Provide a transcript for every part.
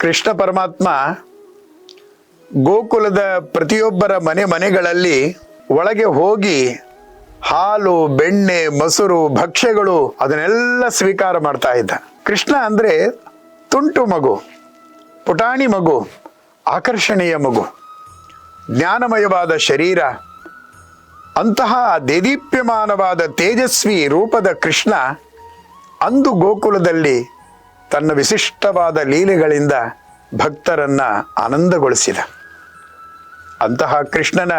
ಕೃಷ್ಣ ಪರಮಾತ್ಮ ಗೋಕುಲದ ಪ್ರತಿಯೊಬ್ಬರ ಮನೆಗಳಲ್ಲಿ ಒಳಗೆ ಹೋಗಿ ಹಾಲು, ಬೆಣ್ಣೆ, ಮೊಸರು, ಭಕ್ಷ್ಯಗಳು ಅದನ್ನೆಲ್ಲ ಸ್ವೀಕಾರ ಮಾಡ್ತಾ ಇದ್ದ. ಕೃಷ್ಣ ಅಂದ್ರೆ ತುಂಟು ಮಗು, ಪುಟಾಣಿ ಮಗು, ಆಕರ್ಷಣೀಯ ಮಗು, ಜ್ಞಾನಮಯವಾದ ಶರೀರ. ಅಂತಹ ದೇದೀಪ್ಯಮಾನವಾದ ತೇಜಸ್ವಿ ರೂಪದ ಕೃಷ್ಣ ಅಂದು ಗೋಕುಲದಲ್ಲಿ ತನ್ನ ವಿಶಿಷ್ಟವಾದ ಲೀಲೆಗಳಿಂದ ಭಕ್ತರನ್ನ ಆನಂದಗೊಳಿಸಿದ. ಅಂತಹ ಕೃಷ್ಣನ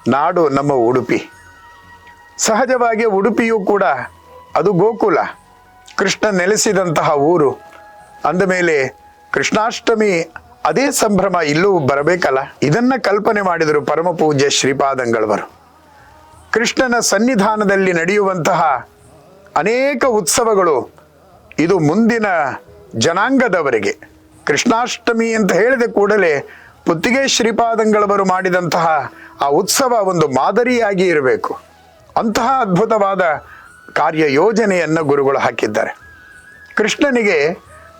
ನಾಡು ನಮ್ಮ ಉಡುಪಿ. ಸಹಜವಾಗಿ ಉಡುಪಿಯೂ ಕೂಡ ಅದು ಗೋಕುಲ, ಕೃಷ್ಣ ನೆಲೆಸಿದಂತಹ ಊರು. ಅಂದಮೇಲೆ ಕೃಷ್ಣಾಷ್ಟಮಿ ಅದೇ ಸಂಭ್ರಮ ಇಲ್ಲೂ ಬರಬೇಕಲ್ಲ. ಇದನ್ನ ಕಲ್ಪನೆ ಮಾಡಿದರು ಪರಮ ಪೂಜ್ಯ ಶ್ರೀಪಾದಂಗಳವರು. ಕೃಷ್ಣನ ಸನ್ನಿಧಾನದಲ್ಲಿ ನಡೆಯುವಂತಹ ಅನೇಕ ಉತ್ಸವಗಳು ಇದು ಮುಂದಿನ ಜನಾಂಗದವರಿಗೆ. ಕೃಷ್ಣಾಷ್ಟಮಿ ಅಂತ ಹೇಳಿದ ಕೂಡಲೇ ಪುತ್ತಿಗೆ ಶ್ರೀಪಾದಂಗಳವರು ಮಾಡಿದಂತಹ ಆ ಉತ್ಸವ ಒಂದು ಮಾದರಿಯಾಗಿ ಇರಬೇಕು. ಅಂತಹ ಅದ್ಭುತವಾದ ಕಾರ್ಯ ಯೋಜನೆಯನ್ನು ಗುರುಗಳು ಹಾಕಿದ್ದಾರೆ. ಕೃಷ್ಣನಿಗೆ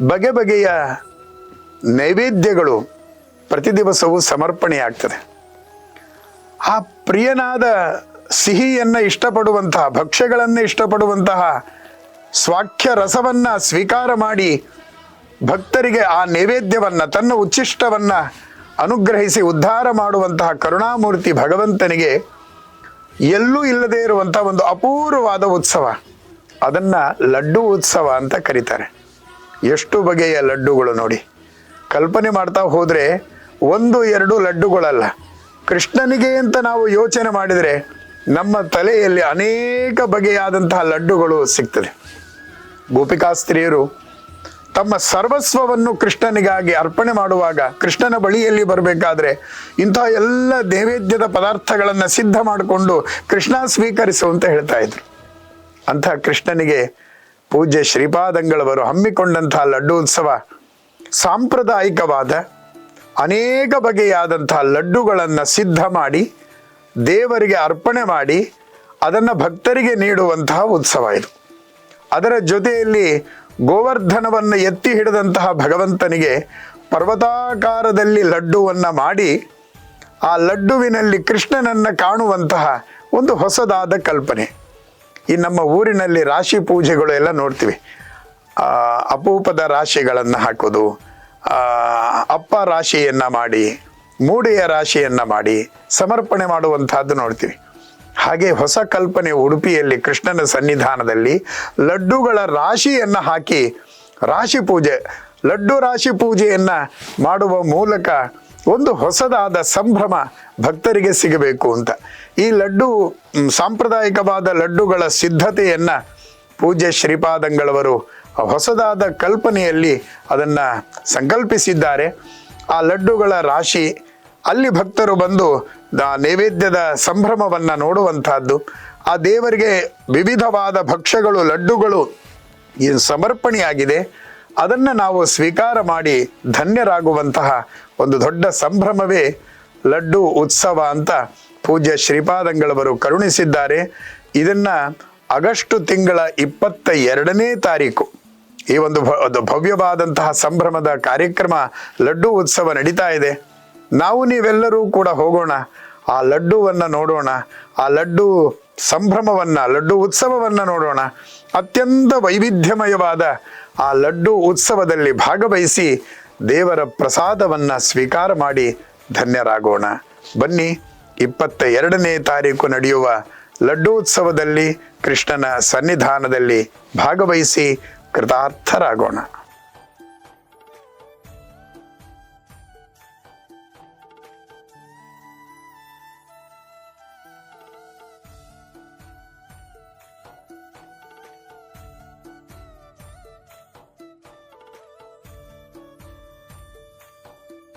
ಬಗೆ ಬಗೆಯ ನೈವೇದ್ಯಗಳು ಪ್ರತಿ ದಿವಸವೂ ಸಮರ್ಪಣೆಯಾಗ್ತದೆ. ಆ ಪ್ರಿಯನಾದ ಸಿಹಿಯನ್ನು ಇಷ್ಟಪಡುವಂತಹ, ಭಕ್ಷ್ಯಗಳನ್ನು ಇಷ್ಟಪಡುವಂತಹ ಸ್ವಾಖ್ಯ ರಸವನ್ನ ಸ್ವೀಕಾರ ಮಾಡಿ ಭಕ್ತರಿಗೆ ಆ ನೈವೇದ್ಯವನ್ನ, ತನ್ನ ಉಚ್ಚಿಷ್ಟವನ್ನ ಅನುಗ್ರಹಿಸಿ ಉದ್ಧಾರ ಮಾಡುವಂತಹ ಕರುಣಾಮೂರ್ತಿ ಭಗವಂತನಿಗೆ ಎಲ್ಲೂ ಇಲ್ಲದೆ ಇರುವಂತಹ ಒಂದು ಅಪೂರ್ವವಾದ ಉತ್ಸವ, ಅದನ್ನ ಲಡ್ಡು ಉತ್ಸವ ಅಂತ ಕರೀತಾರೆ. ಎಷ್ಟು ಬಗೆಯ ಲಡ್ಡುಗಳು ನೋಡಿ. ಕಲ್ಪನೆ ಮಾಡ್ತಾ ಹೋದ್ರೆ 1-2 ಲಡ್ಡುಗಳಲ್ಲ. ಕೃಷ್ಣನಿಗೆ ಅಂತ ನಾವು ಯೋಚನೆ ಮಾಡಿದರೆ ನಮ್ಮ ತಲೆಯಲ್ಲಿ ಅನೇಕ ಬಗೆಯಾದಂತಹ ಲಡ್ಡುಗಳು ಸಿಗ್ತದೆ. ಗೋಪಿಕಾಸ್ತ್ರೀಯರು ತಮ್ಮ ಸರ್ವಸ್ವವನ್ನು ಕೃಷ್ಣನಿಗಾಗಿ ಅರ್ಪಣೆ ಮಾಡುವಾಗ, ಕೃಷ್ಣನ ಬಳಿಯಲ್ಲಿ ಬರಬೇಕಾದ್ರೆ ಇಂತಹ ಎಲ್ಲ ನೈವೇದ್ಯದ ಪದಾರ್ಥಗಳನ್ನು ಸಿದ್ಧ ಮಾಡಿಕೊಂಡು ಕೃಷ್ಣ ಸ್ವೀಕರಿಸು ಅಂತ ಹೇಳ್ತಾ ಇದ್ರು. ಅಂತಹ ಕೃಷ್ಣನಿಗೆ ಪೂಜ್ಯ ಶ್ರೀಪಾದಂಗಳವರು ಹಮ್ಮಿಕೊಂಡಂತಹ ಲಡ್ಡು ಉತ್ಸವ ಸಾಂಪ್ರದಾಯಿಕವಾದ ಅನೇಕ ಬಗೆಯಾದಂತಹ ಲಡ್ಡುಗಳನ್ನು ಸಿದ್ಧ ಮಾಡಿ ದೇವರಿಗೆ ಅರ್ಪಣೆ ಮಾಡಿ ಅದನ್ನು ಭಕ್ತರಿಗೆ ನೀಡುವಂತಹ ಉತ್ಸವ ಇದು. ಅದರ ಜೊತೆಯಲ್ಲಿ ಗೋವರ್ಧನವನ್ನು ಎತ್ತಿ ಹಿಡಿದಂತಹ ಭಗವಂತನಿಗೆ ಪರ್ವತಾಕಾರದಲ್ಲಿ ಲಡ್ಡುವನ್ನು ಮಾಡಿ ಆ ಲಡ್ಡುವಿನಲ್ಲಿ ಕೃಷ್ಣನನ್ನು ಕಾಣುವಂತಹ ಒಂದು ಹೊಸದಾದ ಕಲ್ಪನೆ. ಈ ನಮ್ಮ ಊರಿನಲ್ಲಿ ರಾಶಿ ಪೂಜೆಗಳು ಎಲ್ಲ ನೋಡ್ತೀವಿ. ಅಪೂಪದ ರಾಶಿಗಳನ್ನು ಹಾಕೋದು, ಅಪ್ಪ ರಾಶಿಯನ್ನು ಮಾಡಿ, ಮೂಡೆಯ ರಾಶಿಯನ್ನು ಮಾಡಿ ಸಮರ್ಪಣೆ ಮಾಡುವಂತಹದ್ದು ನೋಡ್ತೀವಿ. ಹಾಗೆ ಹೊಸ ಕಲ್ಪನೆ ಉಡುಪಿಯಲ್ಲಿ ಕೃಷ್ಣನ ಸನ್ನಿಧಾನದಲ್ಲಿ ಲಡ್ಡುಗಳ ರಾಶಿಯನ್ನು ಹಾಕಿ ರಾಶಿ ಪೂಜೆ, ಲಡ್ಡು ರಾಶಿ ಪೂಜೆಯನ್ನ ಮಾಡುವ ಮೂಲಕ ಒಂದು ಹೊಸದಾದ ಸಂಭ್ರಮ ಭಕ್ತರಿಗೆ ಸಿಗಬೇಕು ಅಂತ ಈ ಲಡ್ಡು ಸಾಂಪ್ರದಾಯಿಕವಾದ ಲಡ್ಡುಗಳ ಸಿದ್ಧತೆಯನ್ನ ಪೂಜ್ಯ ಶ್ರೀಪಾದಂಗಳವರು ಹೊಸದಾದ ಕಲ್ಪನೆಯಲ್ಲಿ ಅದನ್ನ ಸಂಕಲ್ಪಿಸಿದ್ದಾರೆ. ಆ ಲಡ್ಡುಗಳ ರಾಶಿ ಅಲ್ಲಿ ಭಕ್ತರು ಬಂದು ನೈವೇದ್ಯದ ಸಂಭ್ರಮವನ್ನು ನೋಡುವಂತಹದ್ದು, ಆ ದೇವರಿಗೆ ವಿವಿಧವಾದ ಭಕ್ಷ್ಯಗಳು, ಲಡ್ಡುಗಳು ಇದು ಸಮರ್ಪಣೆಯಾಗಿದೆ, ಅದನ್ನು ನಾವು ಸ್ವೀಕಾರ ಮಾಡಿ ಧನ್ಯರಾಗುವಂತಹ ಒಂದು ದೊಡ್ಡ ಸಂಭ್ರಮವೇ ಲಡ್ಡು ಉತ್ಸವ ಅಂತ ಪೂಜ್ಯ ಶ್ರೀಪಾದಂಗಳವರು ಕರುಣಿಸಿದ್ದಾರೆ. ಇದನ್ನ ಆಗಸ್ಟ್ ತಿಂಗಳ 22ನೇ ತಾರೀಕು ಈ ಒಂದು ಭವ್ಯವಾದಂತಹ ಸಂಭ್ರಮದ ಕಾರ್ಯಕ್ರಮ ಲಡ್ಡು ಉತ್ಸವ ನಡೀತಾ ಇದೆ. ನಾವು ನೀವೆಲ್ಲರೂ ಕೂಡ ಹೋಗೋಣ, ಆ ಲಡ್ಡುವನ್ನು ನೋಡೋಣ, ಆ ಲಡ್ಡು ಸಂಭ್ರಮವನ್ನ, ಲಡ್ಡು ಉತ್ಸವವನ್ನು ನೋಡೋಣ. ಅತ್ಯಂತ ವೈವಿಧ್ಯಮಯವಾದ ಆ ಲಡ್ಡು ಉತ್ಸವದಲ್ಲಿ ಭಾಗವಹಿಸಿ ದೇವರ ಪ್ರಸಾದವನ್ನ ಸ್ವೀಕಾರ ಮಾಡಿ ಧನ್ಯರಾಗೋಣ. ಬನ್ನಿ, 22ನೇ ತಾರೀಕು ನಡೆಯುವ ಲಡ್ಡು ಉತ್ಸವದಲ್ಲಿ ಕೃಷ್ಣನ ಸನ್ನಿಧಾನದಲ್ಲಿ ಭಾಗವಹಿಸಿ ಕೃತಾರ್ಥರಾಗೋಣ.